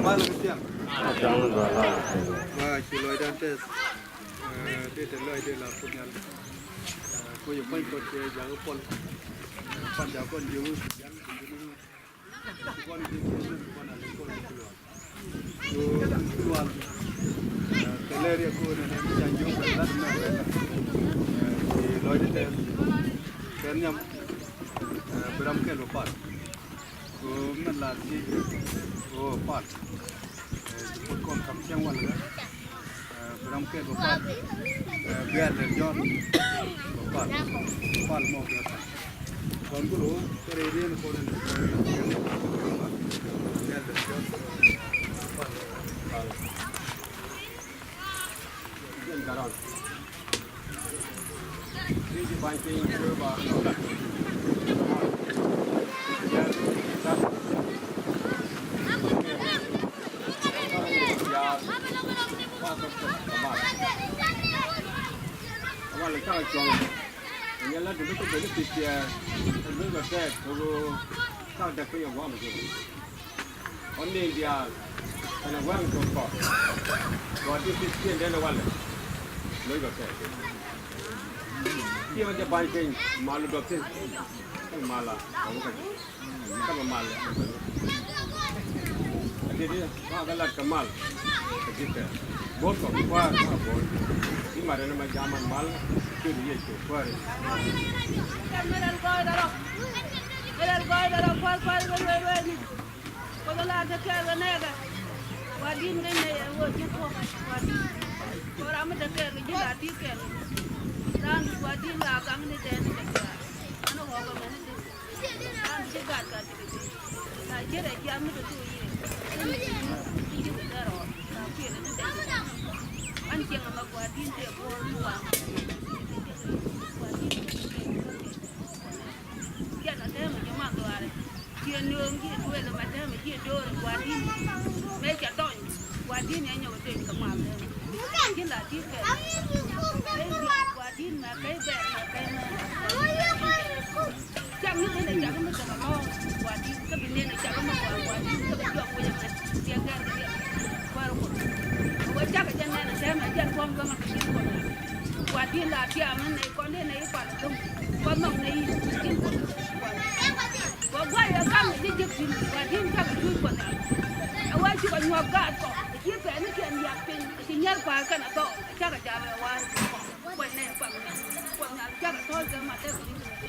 ba là cái tiếng Trong đó là và chỉ lôi đan tết để lôi để là phụ nhân cô yêu quanh cột chơi giáo con giáo con yêu dân con yêu con là con yêu con cái lê riêng cô này em dành cho người rất là thì lôi để cái nhầm beram ke lupa ko mình là gì oh pat một con cầm chiang quan nữa beram ke lupa biar để John lupa pat mau ke còn cái lỗ cái này riêng cô này biar để John pat dân cả rồi đi đi bay trên đưa vàoว่าเลยข้าวจองอย่างนี้แล้วถึงไม่ต้องเป็นติดเชื้อถึงไม่แบบแท้เขาข้าวจะเปรี้ยวว่ามันจะวันนี้เดียวขณะว่างตัวก่อนก่อนที่ติดเชื้อได้ละวันเลยแบบแท้ที่มันจะไปเป็นมาลุแบบเส้นต้องมาละเอาไว้ก็ประมาณเลยทีนี้ว่ากันละกำมัลติดเชื้อบดกับว่าบดที่มาเรื่องมันยามันมัลคือเรื่องตัวว่าไม่ได้ก้อยดารคนละจะแค่กันแน่กันว่าดินกันเนี่ยว่าที่พวกว่าดินเพราะเราไม่ได้แค่กันยิ่งละที่แค่ร้านว่าดินละกังนี่เด่นกันอันนั้นว่ากันนี่ร้านที่กัดกันแต่เจ้าเจ้าไม่ได้ตัวยี่ที่อยู่ได้หรอเพี้ยนนั่นเด็กอันเจียงมากว่าดินเจ้าพวกว่าเจ้านั่นเองมันจะมากกว่าเลยเจียนเนื้อที่ด้วยแล้วมันจะไม่เจียนด้วยว่าดินไม่จะต้องว่าดินเนี่ยยังไม่เป็นกำลังเลยที่ละที่แก่ไม่ดีว่าดินมาใกล้แบบมาใกล้มาจังนึกไม่ได้จังก็ไม่จะมาล้อว่าดินก็เป็นเนี่ยจังก็มาว่าดินก็เป็นยอดว่าอย่างนั้นเสียงแก่เนี่ยว่าเราคนว่าจังก็จะแน่นะใช่ไหมจังความก็มันเป็นคนว่าดินละที่มันในก้อนเนี่ยในป่าตรงก้อนนอกในกินคนว่าว่าอย่างนั้นที่จะกินว่าดินก็เป็นช่วยคนเอาไว้ช่วยงอกกัดก่อนที่แฝงนี่แค่อยากเป็นที่ยัดปากกันต่อจักรจาไปว่าวันนี้ฝั่งนั้นจักรทอดกันมาได้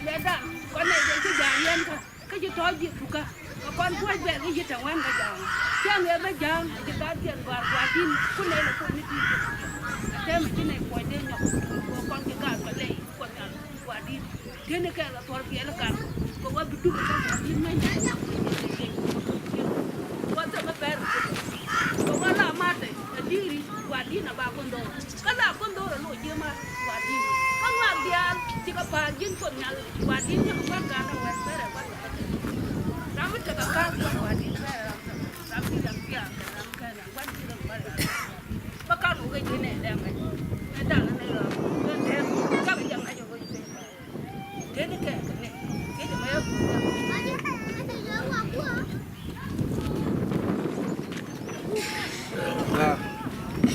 เลี้ยด้านวันนี้จะช่วยยานค่ะก็จะทอดยิบถูกค่ะก่อนพูดแบบนี้จะทำวันก็ยังจ้างเงินไม่ยังจะการเทียนกว่าดินคุณเลยละคนนี้ดีแต่มันที่ไหนปล่อยเนี่ยก่อนจะการก็เลยก่อนนั้นกว่าดินเที่ยนี่แค่ละทอดเกี่ยละกันก็ว่าไปดูกันดินไม่ได้ว่าจะมาแปลก็ว่าละมาแต่ดีกว่าดินนะบางคนโดก็ละคนโดแล้วเยอะมากกว่าดินข้างหลังเดียนที่ก็พายินคนงานกว่าดินยังว่าการเอาไว้แต่ว่าเราไม่จะการกว่าดินแต่เราที่ดังเกี่ยเราแค่นั้นวันที่เราไปประกาศรู้กันยังไงได้ไหมไม่ได้แล้วเนี่ยเราเดินเดินก็ไปยังไงอยู่ก็ยังเดินแค่เนี่ยแค่จะไม่เอา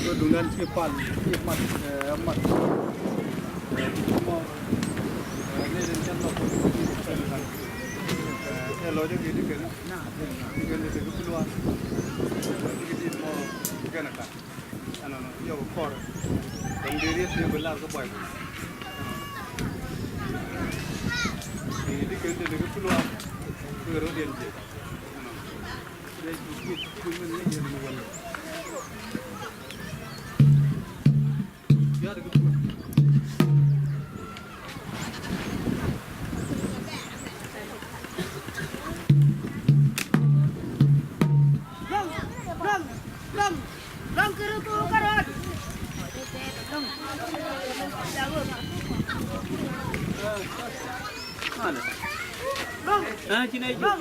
ก็ดูนั่นที่ปั่นมัดmauนี่เรื่องฉันเราคนที่เป็นกันแต่เราจะกินที่กันน่าที่กันที่กันคือว่าที่กินมาที่กันนะครับอันนั้นเยอะพอเป็นเรื่องที่เป็นลาบก็บ่อยที่กันที่กันคือว่าคือเราเรียนเจ็บได้คุยมันไม่เรียนรู้วันCina hijau.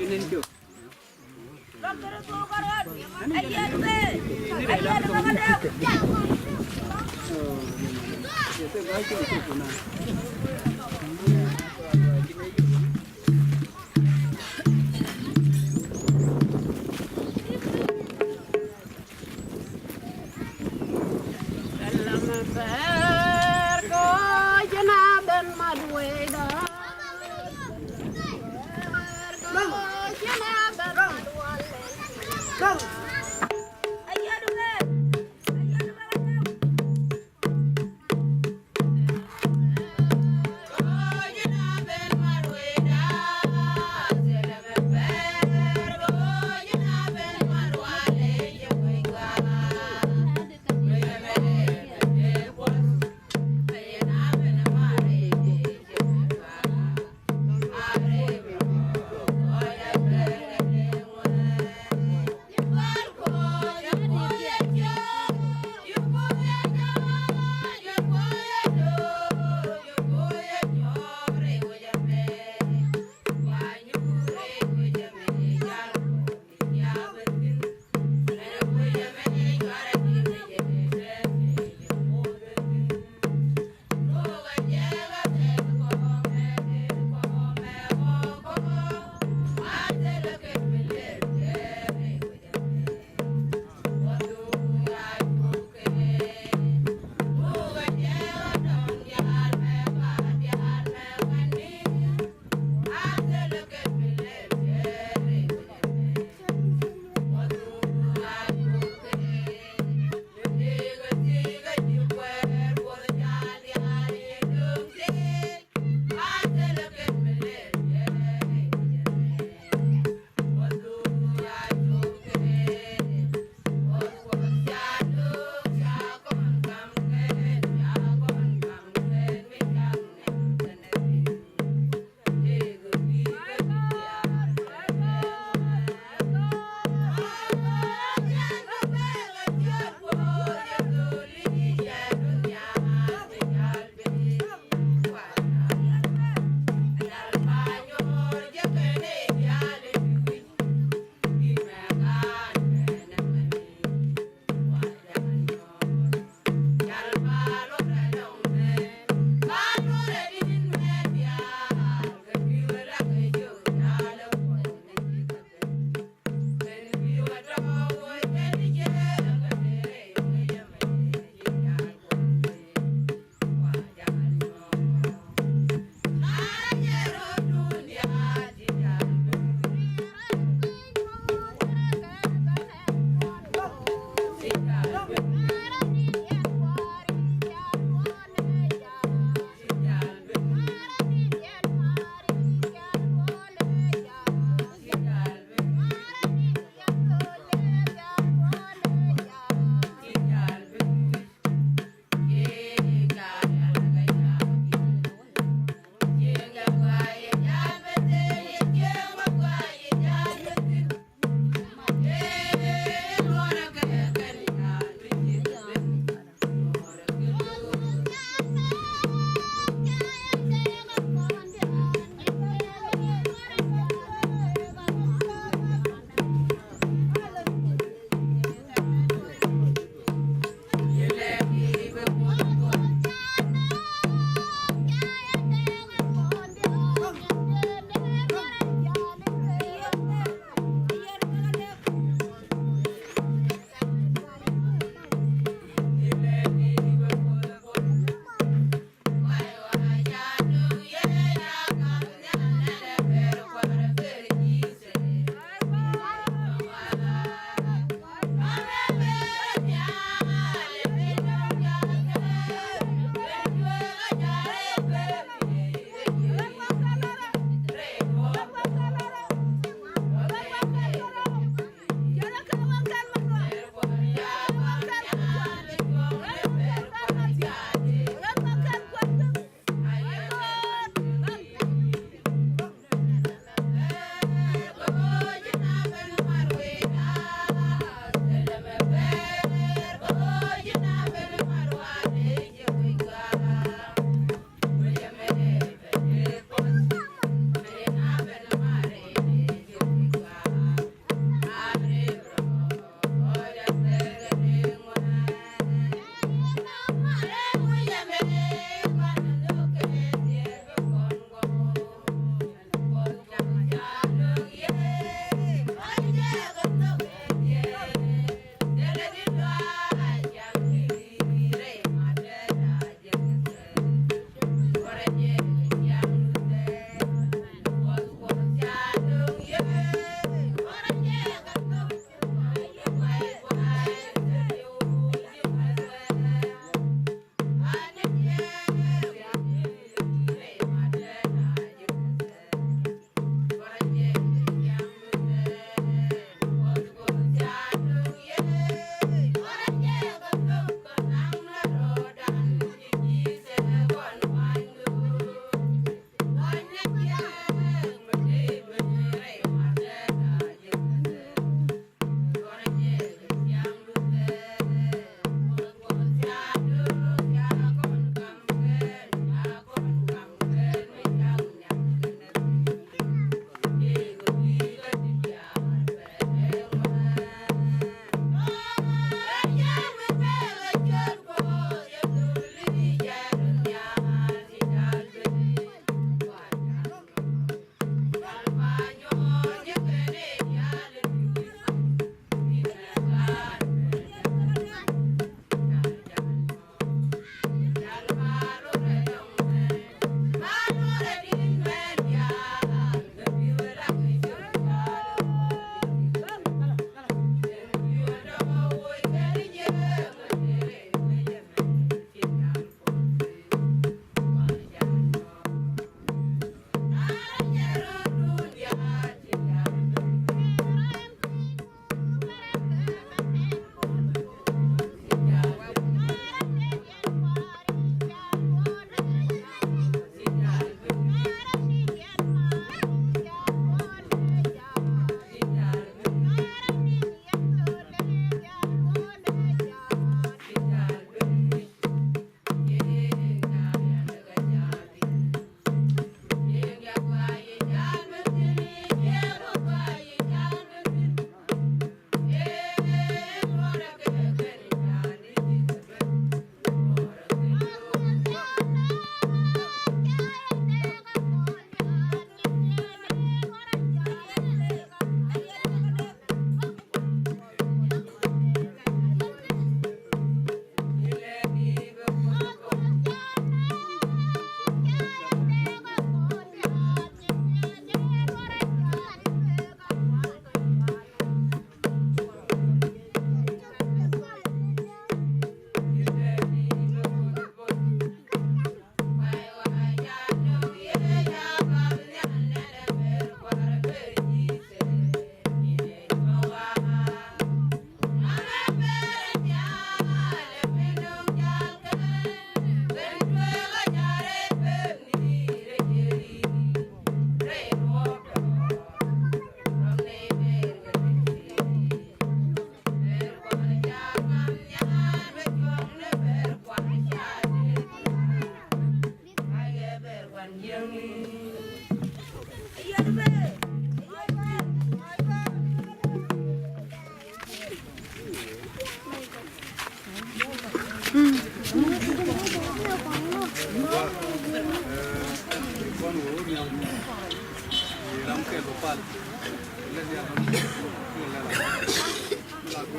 Yeah.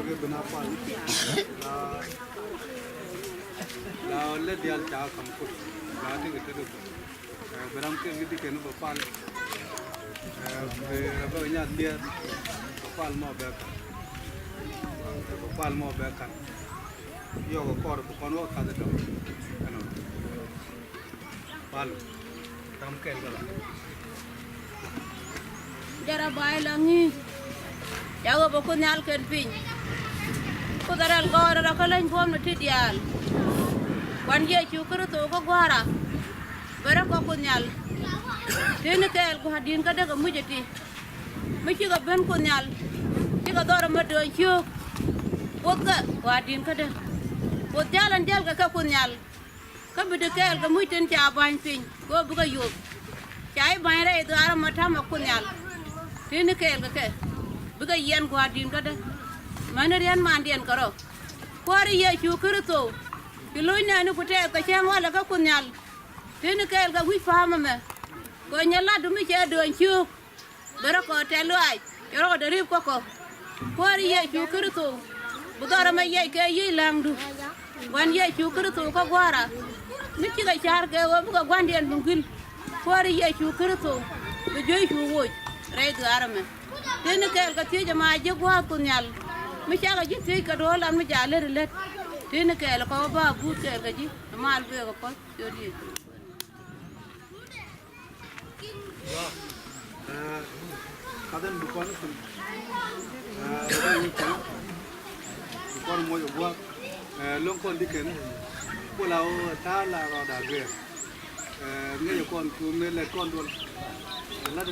ke bina pal la le dial cha kam ko la ti ke te beram ke gidi ke no pal be nya dia pal mo be kan yo ko kor ko kon wo ka de to ano pal tam ke gala jara bay langi yago boko nyal ken pin ko daral gora ra kala ngom no tidial wan ye chu kru to ko gwara bara ko nyal ten kel ko hadin ka daga mujeti mi ci ga ben ko nyal ci ga dora ma do chu ko ga wadin ka de ko jalan jal ka ko nyal ka bi de kel ga mujten ci aban pin ko bu ga yob cai bay re do ara ma ta ma ko nyal ten kel ga ke bu ga yen ko hadin ka de man rian man dien karo ko ri ye chu kru to ki loy na ni ko te ka chen wala ka ko nyal ten kel ga wi fama me ko nyala du mi che do chu bero ko te loy ro de rip ko ri ye chu kru to bu dara ma ye ke yi lang du wan ye chu kru to ko gwara mi ci ga char ke wo bu ga gwandien bungil ko ri ye chu kru to bu joy chu wo re do arame ten kel ga ti jama je gwa ko nyal mi cha ga ji ti ka do lan mi ja le ten kel ko ba bu kel ga ji mal be ko ko yo di kadan bukan itu bukan mau buat longkon diken pulau tala roda ge ngai kon ku ne le kon don la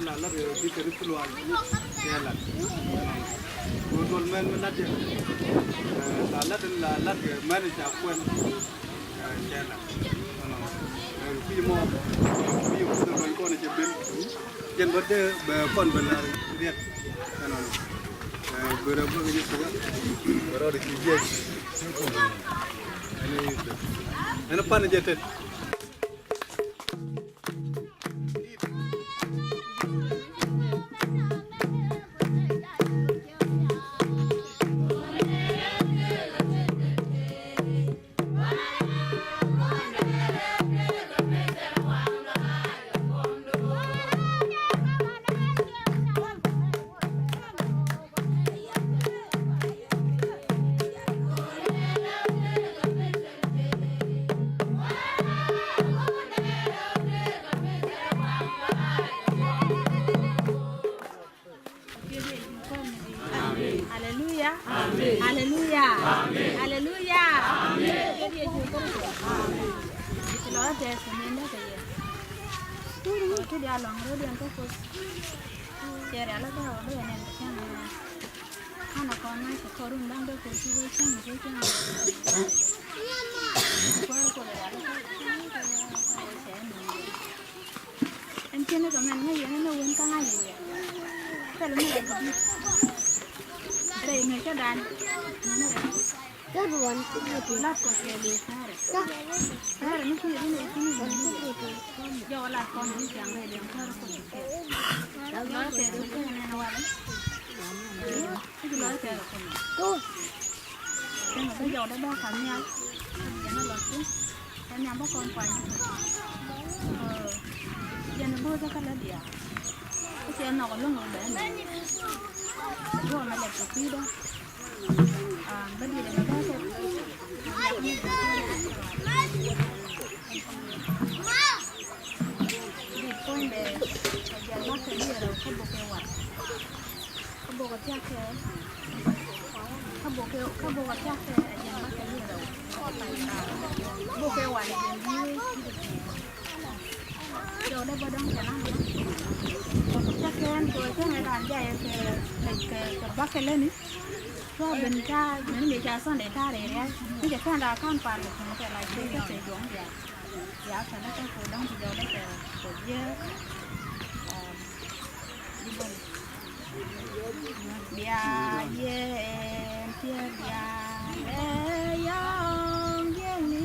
diken keluar ya la don men la de la men ja kwen ya la fi mo kon je ben jen berde be kon benar lihat kanon berapa ini juga baru di kijek ini pan jetet Haleluya. Haleluya. Jadi ya juga. Itu loh ada sebenarnya kayak. Itu dia long road yang kok. Cari ala dah ada yang macam. Anak kawan saya korun bang dah kursi macam macam. Kalau kalau ada encina kemana ya? Nana wenkan aja ya. Kalau mana lagi? Đây người cho đàn các bạn lát có thể đi xa rồi nó kia nó do là con nó chẳng này đường thơ nó cũng nói về được cái này nó cái nói về tôi nhưng mà cái dầu đó ba khẩn nhau cho nó lọt xuống cho nhau bác con quay giờ nó bơi ra cái lá địa cái xe nó còn lúc ngồi để này rồi mà đẹp cực kỳ đó bây giờ là nó sẽ đi con để giờ nó sẽ đi rồi không bộ keo quạt không bộ cái chắc thế không bộ cái chắc thế giờ nó sẽ đi rồi bộ keo quạt thì như rồi đây bao đông chả lắm chắc khen rồi cái này làm vậy cái bác cái lên cho bên cha mình để cha son để ta để đấy bây giờ khen là con phải một cái lại cái sẽ giống vậy giá phải nó cái cổ đông thì rồi đấy cái cổ dưa đi bên bia ye bia bia yong ye ni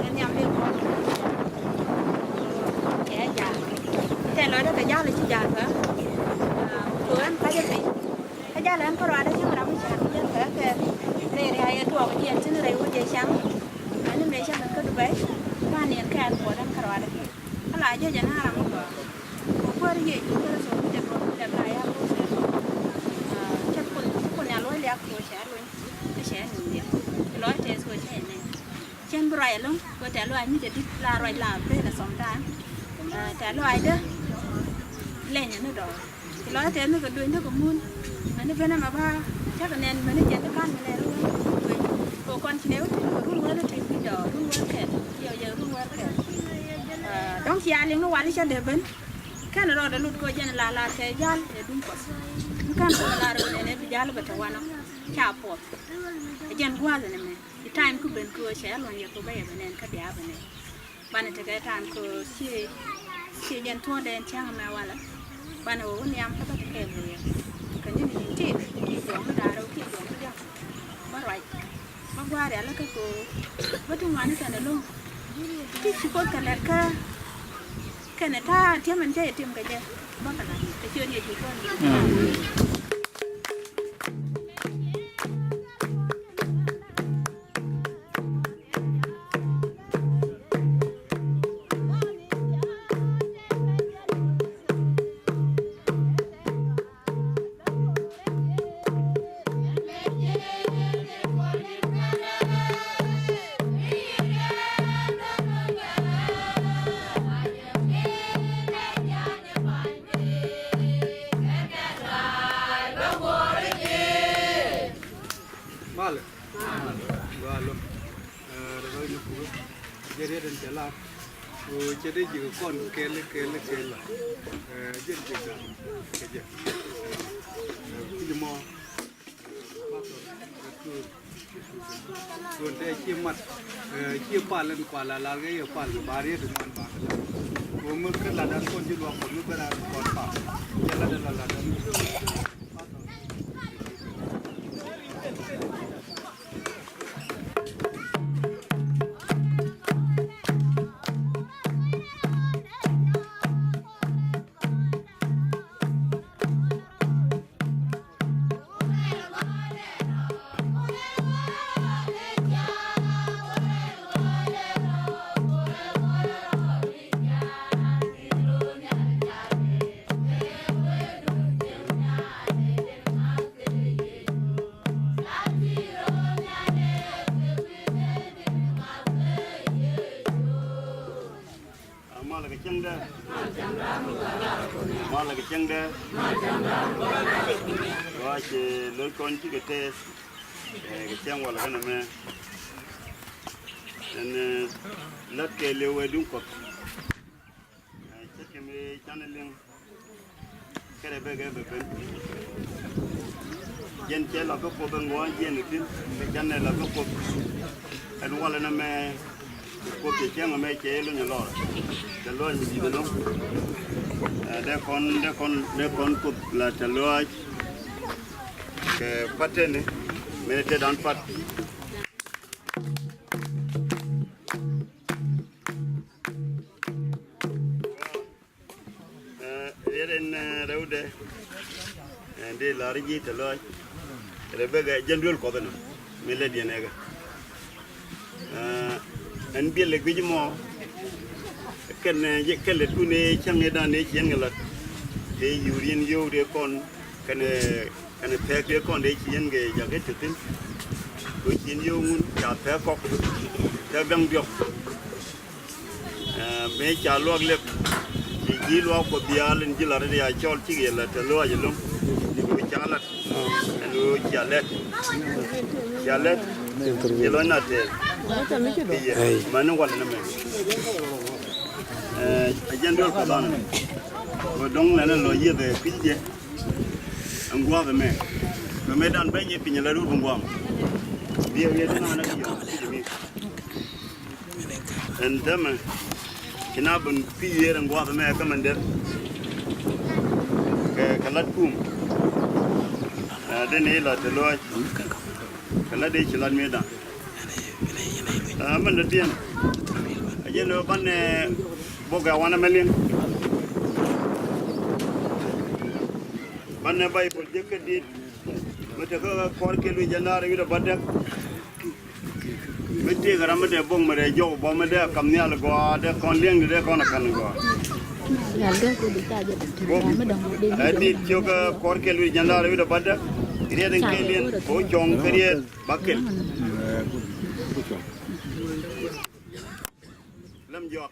Anh nhầm đi con. Dạ dạ. Thế nói đó cái giá là chỉ giá hả? Tụi anh phải đi. Cái giá là anh có rồi đó chứ mà đâu có trả cái giá cái này hay thuộc cái chuyện chứ này có gì sáng. Anh này sáng có được bé. Ba niên cái anh của anh có rồi đấy. Nó lại cho chẳng hạn là qua đi gì chúng ta số đẹp lại á. Chắc con nhà lối lẹt của sẽ luôn. Cái sẽ nhiều. Cái lối thế rồi sẽ này. Chân brai luôn, có thể loại như thế là loại làm thế là sống ra, thể loại đó lên những nó đỏ, thì loại thế nó có đuôi nó có muôn, mà nó phải nằm ở ba, chắc là nên mà nó chết nó can cái này luôn, cô con chỉ nếu luôn nó thì bây giờ luôn quá kẹt, giờ luôn quá kẹt, đóng xe liền nó qua đi cho đẹp bên, cái nó rồi đã lụt coi chân là thế gian để đúng quá, cái nó là rồi này bây giờ là bắt đầu nó chào phật, cái chân qua rồi này. Time ku ben ko che lo ya ko ba ya benen ka dia benen bana te ga time ko si yen to den chang ma wala bana wo ni am ka ta ke bu ya ka ni ni ti ki do ma da ro ki do ma ja ba right ma gwa re la ka ko ba tu ngani ka na lo ti chi ko ka la ka na ta ti man je tim ka je ba ka na te chi ni ji ko jadi dan jalan, jadi juga kon kele dân jaga kerja, cuma tuan saya ciumat, ciupalan kuala lagi ya pal, bari dengan bangla. Umur kan ladan kon jual kon nu berada kon pak, jalan dan ladan. Malah keceng dah. Wah, lor konci ketes, keceng wala kan nama. Dan lat ke lewe dungkot. Cek kami channel yang kerja beben. Jen cel aku pun benguan jen itu, channel aku pun. Anu wala nama. Cô chỉ chiang mà mấy chế luôn nhà lò, chả lúa gì đó luôn. Để con cụt là chả lúa cái phát trên này, mình sẽ đón phát. Đến đâu đây? Đi lari gì chả lúa, để bây giờ dân đuổi có bên nào, mình lấy điện này cái. Anh biết là cái gì mà cái lệ tu này chẳng nghe đàn này chẳng nghe là thì urine vô để con cái phê cái con để chẳng nghe giờ cái thực tin cái chuyện vô muốn trả phê cọc phê băng điệu mấy trả luộc lệ thì chỉ luộc có bia lên chỉ là để cho chỉ cái là trả luộc gì luôn cái trả là anh trả lệ chỉ nói là thế mà nó quan trọng dân đô có đàn và đông là nó lôi về kinh tế anh qua về mẹ đàn bây giờ pin là đủ không qua bây giờ nó là cái gì anh thấy mà khi nào bên pin anh qua về mẹ cái mình đến cái lát kum đây này là từ lôi cái lát đây chỉ là mẹ đàn mình được tiền giờ nó bán bố gạo anh em liền bán bay bột cái đi mà thế có con cái lui dân ra rồi đó bắt được mấy tiếng rồi mà để bông mà để dầu bông mà để cầm nhà là có để con liêng để con là cần có đi chiều cái con cái lui dân ra rồi đó bắt được dia dengan kalian bocong kerja bakil lam jawab